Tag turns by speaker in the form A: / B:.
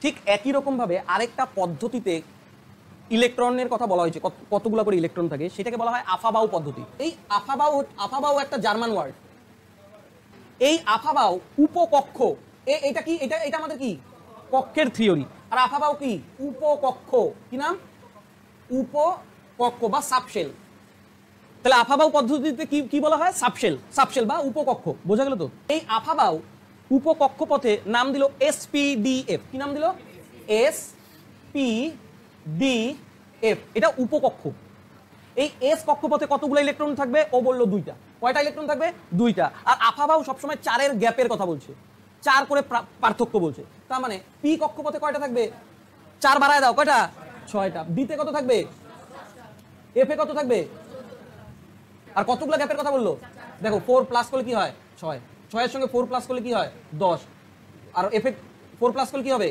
A: ঠিক একই রকম ভাবে আরেকটা পদ্ধতিতে ইলেকট্রনের কথা বলা হয়েছে, কতগুলো করে ইলেকট্রন থাকে, সেটাকে বলা হয় আফাবাউ পদ্ধতি। এই আফাবাউ একটা জার্মান ওয়ার্ড। এই আফাবাউ উপকক্ষ, এটা কি, এটা আমাদের কি কক্ষের থিওরি, আর আফাবাউ কি উপকক্ষ, কি নাম, উপকক্ষ বা সাবশেল। তাহলে আফাবাউ পদ্ধতিতে কি কি বলা হয়, সাবশেল বা উপকক্ষ, বোঝা গেল তো। এই আফাবাউ উপকক্ষপথে নাম দিল এসপিডিএফ। কি নাম দিল, এসপিডিএফ। এটা উপকক্ষ। এই এস কক্ষপথে কতগুলো ইলেকট্রন থাকবে, ও বললো দুইটা। কয়টা ইলেকট্রন থাকবে, দুইটা। আর আফাবাউ সবসময় 4 গ্যাপের কথা বলছে, 4 করে পার্থক্য বলছে। তার মানে পি কক্ষপথে কয়টা থাকবে, 4 বাড়ায় দাও, কয়টা, 6টা। ডিতে কত থাকবে, এফ এ কত থাকবে, আর কতগুলো গ্যাপের কথা বললো, দেখো 4 প্লাস করলে কি হয় 6, 6 এর সঙ্গে 4 প্লাস করলে কি হয় 10, আর এফ এ 4 প্লাস করলে কি হবে